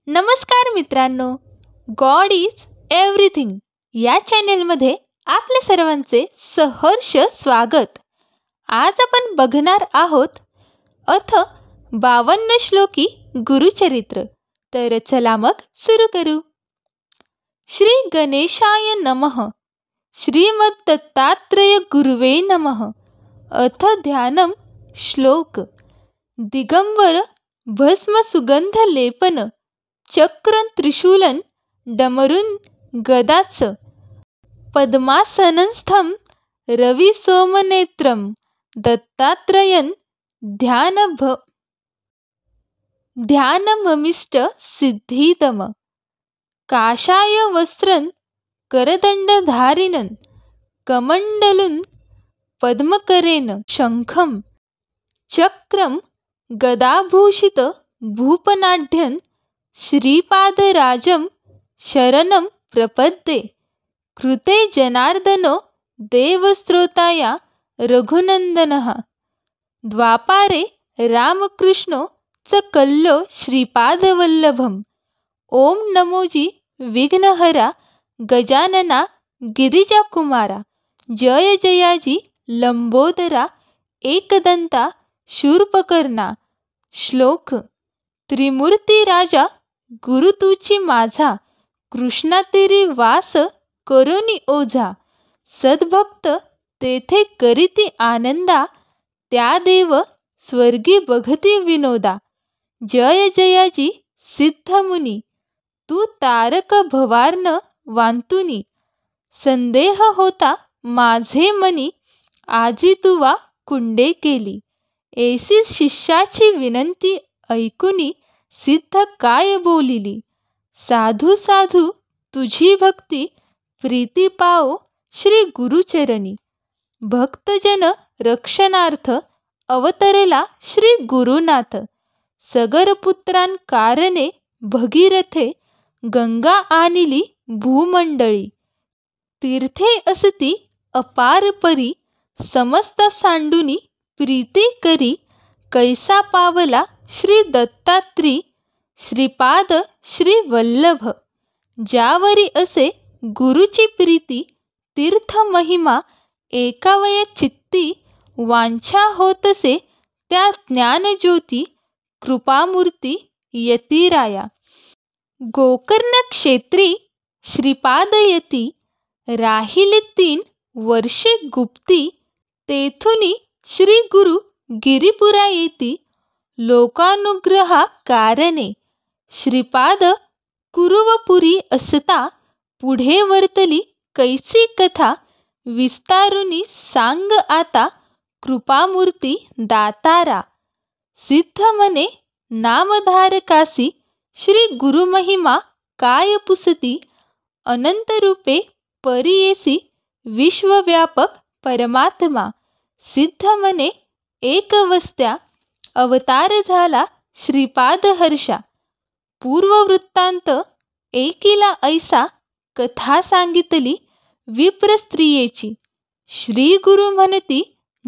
नमस्कार मित्रांनो, God is everything या चॅनेलमध्ये आपल्या सर्वांचे सहर्ष स्वागत. आज आपण बघणार आहोत अथ 52 श्लोकी गुरुचरित्र. तर चला मग सुरू करू. श्री गणेशाय नमः. श्रीमद्दत्तात्रेय गुरुवे नमः. अथ ध्यानम. श्लोक. दिगंबर भस्म सुगंध लेपन चक्रं त्रिशूलं डमरुं गदाच पद्मासनस्थं रवि सोमनेत्रं दत्तात्रयं ध्यानममिष्ट सिद्धिदम. काषाय वस्त्रं करदंडधारिणं कमंडलुं पद्मकरेण शंखं चक्रं गदाभूषित भूपनाढ्यं श्रीपादराजं शरणं प्रपद्ये. कृते जनार्दनो देवस्त्रोताया रघुनंदनः. द्वापारे रामकृष्णो च कल्लो श्रीपादवल्लभम्. ओम नमोजी विघ्नहरा गजानना गिरिजाकुमारा. जय जयाजी लंबोदरा एकदंता शूर्पकर्णा. श्लोक. त्रिमूर्ती राजा गुरु तुची माझा, कृष्णातीरी वास करोनी ओझा. सद्भक्त तेथे करीती आनंदा, त्या देव स्वर्गी बघती विनोदा. जय जयाजी सिद्धमुनी, तू तारक भवार्न वांतुनी. संदेह होता माझे मनी, आजी तुवा कुंडे केली. ऐसी शिष्याची विनंती ऐकुनी, सिद्ध काय बोलिली. साधू साधू तुझी भक्ती, प्रीती पाओ श्री गुरुचरणी. भक्तजन रक्षणार्थ अवतरला श्री गुरुनाथ. सगरपुत्रां कारणे भगीरथे, गंगा आणिली भूमंडळी. तीर्थे असती अपार परी, समस्त सांडुनी प्रीती करी. कैसा पावला श्री दत्तात्री, श्रीपाद श्री वल्लभ. ज्यावरी असे गुरुची प्रीती, तीर्थ महिमा एकावया चित्ती. वांछा होतसे त्या ज्ञानज्योती, कृपामूर्ती यतिराया. गोकर्ण क्षेत्री श्रीपादयती, राहिले 3 वर्षे गुप्ती. तेथुनी श्री गुरु गिरिपुरा येती, लोकानुग्रहा कारणे. श्रीपाद कुरुवपुरी असता, पुढे वर्तली कैसी कथा. विस्तारुनी सांग आता, कृपामूर्ती दातारा. सिद्ध मने नामधारकासी, श्री गुरुमहिमा काय पुसती. अनंत रूपे परियेसी, विश्वव्यापक परमात्मा. सिद्ध मने एकवस्त्या, अवतार झाला श्रीपाद हर्षा. पूर्ववृत्तांत एकीला ऐसा, कथा सांगितली विप्र स्त्रियेची. श्री गुरु म्हणती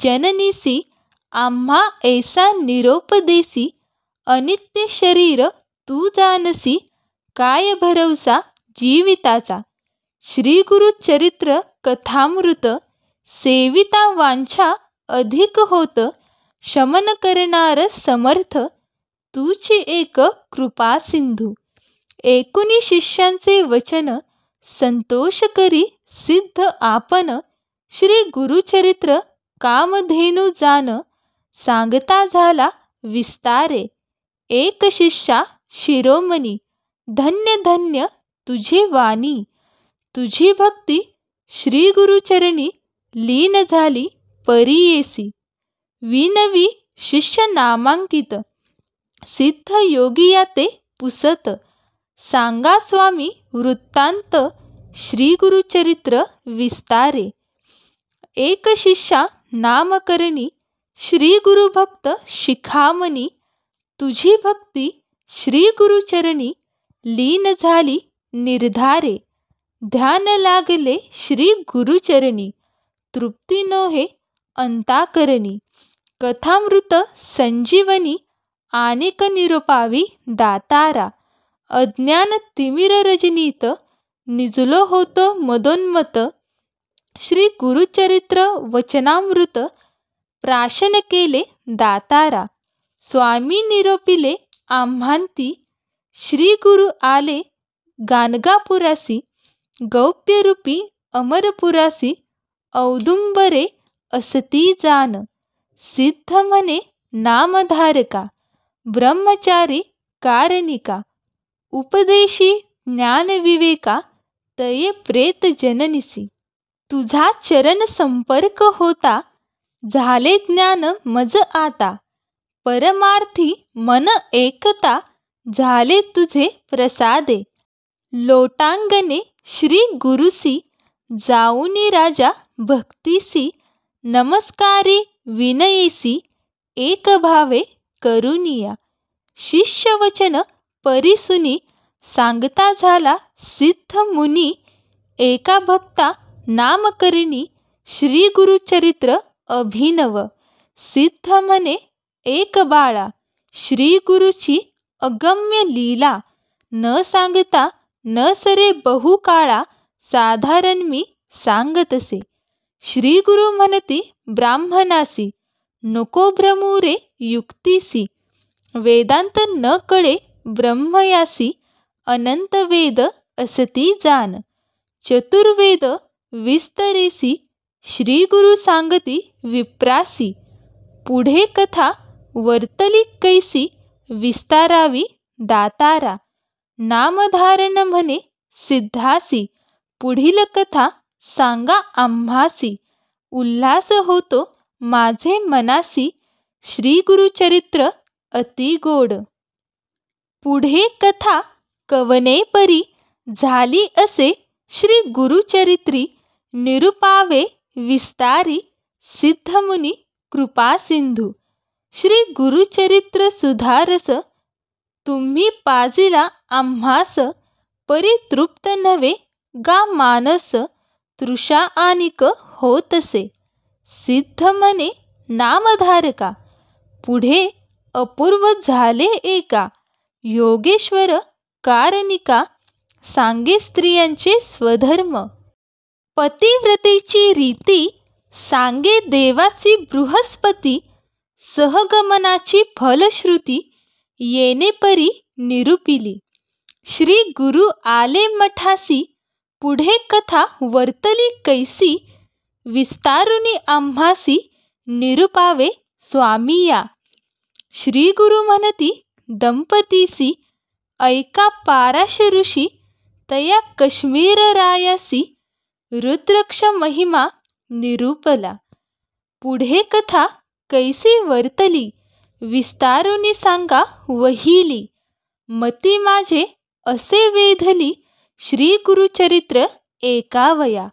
जननीसी, आम्हा ऐसा निरोप देसी. अनित्य शरीर तू जानसी, काय भरवसा जीविताचा. श्री गुरु चरित्र कथामृत, सेविता वांछा अधिक होत. शमन करणार समर्थ, तूची एक कृपा सिंधू. एकुणी शिष्यांचे वचन, संतोष करी सिद्ध आपण. श्री गुरुचरित्र कामधेनू जान, सांगता झाला विस्तारे. एक शिष्या शिरोमणी, धन्य धन्य तुझी वाणी. तुझी भक्ती श्री गुरुचरणी, लीन झाली परियेसी. विनवी शिष्य नामांकित, सिद्ध योगिया ते पुसत. सांगा स्वामी वृत्तांत, श्री गुरुचरित्र विस्तारे. एक शिष्या नामकरणी, श्री गुरुभक्त शिखामणी. तुझी भक्ती श्री गुरुचरणी, लीन झाली निर्धारे. ध्यान लागले श्री गुरुचरणी, तृप्ती नोहे अंताकरणी. कथामृत संजीवनी, आनिक निरोपावी दातारा. अज्ञान तिमिर रजनीत निजलो होतो मदोन्मत. श्री गुरुचरित्र वचनामृत प्राशन केले दातारा. स्वामी निरोपिले आम्हांती. श्री गुरु आले गाणगापुरासी. गौप्यरूपी अमरपुरासी औदुंबरे असती जान. सिद्ध म्हणे नामधारका. ब्रह्मचारी कारणिका. उपदेशी ज्ञानविवेका. तये प्रेत जननिसी. तुझा चरण संपर्क होता. झाले ज्ञान मज आता. परमार्थी मन एकता. झाले तुझे प्रसादे. लोटांगणे श्री गुरुसी. जाऊनी राजा भक्तीसी. नमस्कारी विनयेसी. एक भावे करुनिया. शिष्यवचन परिसुनी. सांगता झाला सिद्ध मुनी. एका भक्ता नामकरणी. श्री गुरुचरित्र अभिनव. सिद्ध म्हणे एक बाळा. श्री गुरुची अगम्य लीला. न सांगता न सरे बहुकाळा. साधारण मी सांगतसे. श्री गुरु म्हणती ब्राह्मणासी. नको भ्रमुरे युक्तीसी. वेदांत न कळे ब्रह्मयासी. अनंत वेद असती जान. चतुर्वेद विस्तरेसी. श्री गुरु सांगती विप्रासी. पुढे कथा वर्तली कैसी. विस्तारावी दातारा. नामधारण म्हणे सिद्धासी. पुढील कथा सांगा आम्हासी. उल्हास होतो माझे मनासी. श्री गुरुचरित्र अति गोड. पुढे कथा कवने परी. झाली असे श्री गुरुचरित्री. निरुपावे विस्तारी. सिद्धमुनी कृपा सिंधू. श्री गुरुचरित्र सुधारस. तुम्ही पाजिला आम्हास. परितृप्त नव्हे गा मानस. तृषा आनिक होतसे. सिद्ध म्हणे नामधारका. पुढे अपूर्व झाले एका. योगेश्वर कारणिका. सांगे स्त्रियांचे स्वधर्म. पतिव्रतेची रीती. सांगे देवासी बृहस्पती. सहगमनाची फलश्रुती. येणे परी निरुपिली. श्री गुरु आले मठासी. पुढे कथा वर्तली कैसी. विस्तारुनी आम्हासी. निरुपावे स्वामिया. श्री गुरु म्हणती दंपतीसी. ऐका पाराश ऋषी. तया कश्मीर रायासी. रुद्रक्ष महिमा निरूपला. पुढे कथा कैसी वर्तली. विस्तारुनी सांगा वहिली. मती माझे असे वेधली. श्री गुरुचरित्र एकावया.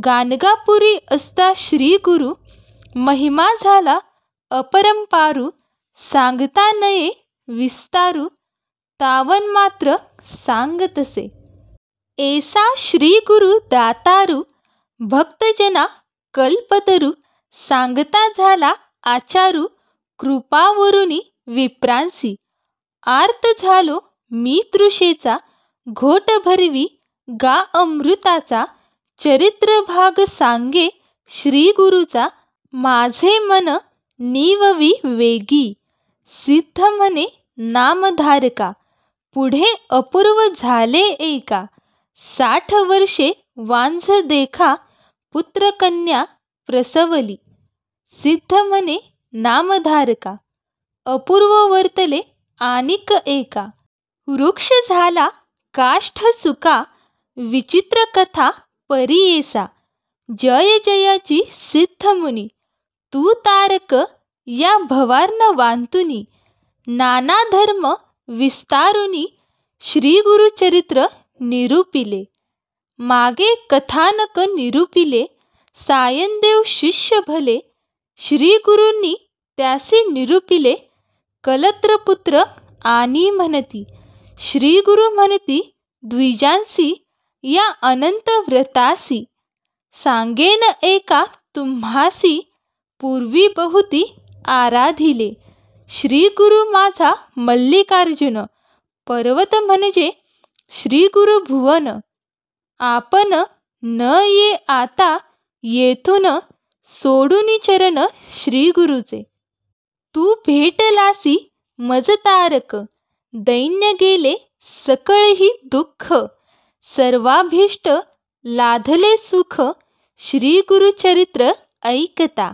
गाणगापुरी असता श्री गुरु. महिमा झाला अपरंपारू. सांगता नये विस्तारू. तावन मात्र सांगतसे. ऐसा श्री गुरु दातारू. भक्तजना कल्पतरू. सांगता झाला आचारू. कृपावरुनी विप्रांसी. आर्त झालो मी तृषेचा. घोट भरवी गा अमृताचा. चरित्र भाग सांगे श्री गुरुचा. माझे मन निववी वेगी. सिद्ध म्हणे नामधारका. पुढे अपूर्व झाले एका. 60 वर्षे वांझ देखा. पुत्रकन्या प्रसवली. सिद्ध म्हणे नामधारका. अपूर्व वर्तले आनिक एका. वृक्ष झाला काष्ठ सुका. विचित्र कथा परियेसा. जय जयाची सिद्ध मुनी. तू तारक या भवार्न वांतुनी. नाना धर्म विस्तारुनी. श्री गुरुचरित्र निरूपिले. मागे कथानक निरूपिले. सायनदेव शिष्य भले. श्री गुरूंनी त्यासी निरूपिले. कलत्रपुत्र आणि म्हणती. श्री गुरु म्हणती द्विजांसी. या अनंत व्रतासी. सांगेन एका तुम्हासी. पूर्वी बहुती आराधिले. श्री गुरु माझा मल्लिकार्जुन. पर्वत म्हणजे श्री गुरु भुवन. आपण न ये आता येथून सोडून चरण श्री गुरुचे. तू भेटलासी मज तारक, दैन्य गेले सकळही दुःख. सर्वाभीष्ट लाधले सुख, श्री गुरुचरित्र ऐकता.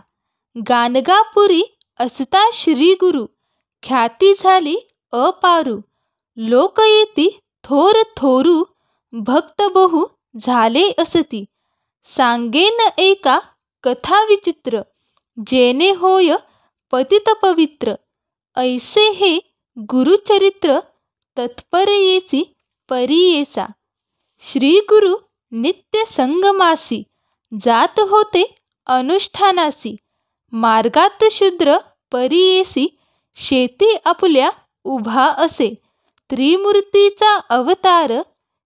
गाणगापुरी असता श्री गुरु, ख्याती झाली अपारू. लोक येती थोर थोरू, भक्त बहु झाले असती. सांगेन एका कथा विचित्र, जेणे होय पतित पवित्र. ऐसे हे गुरुचरित्र, तत्पर येसी परियेसा. श्री गुरु नित्य संगमासी, जात होते अनुष्ठानासी. मार्गात शूद्र परियेसी, शेती आपुल्या उभा असे. त्रिमूर्तीचा अवतार,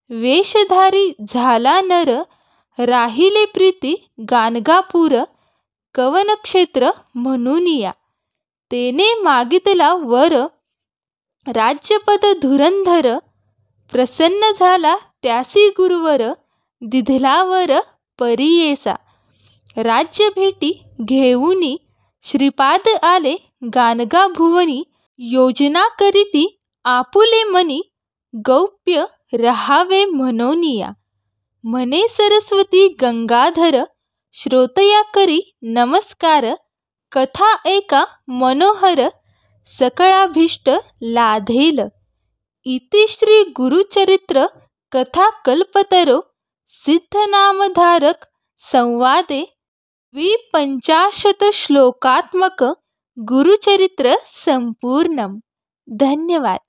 वेशधारी झाला नर. राहिले प्रीती गाणगापूर, कवनक्षेत्र म्हणून या. तेने मागितला वर, राज्यपद धुरंधर. प्रसन्न झाला त्यासी गुरुवर, दिधलावर परियेसा. राज्य भेटी घेऊनी, श्रीपाद आले गाणगा भुवनी. योजना करीती आपुले मनी, गौप्य रहावे म्हणोनिया. म्हणे सरस्वती गंगाधर, श्रोतया करी नमस्कार. कथा ऐका मनोहर, सकळाभीष्ट लाधेल. इति श्री गुरुचरित्र कथा कल्पतरो, सिद्धनामधारक संवादे 50 श्लोकात्मक गुरुचरित्र संपूर्णम. धन्यवाद.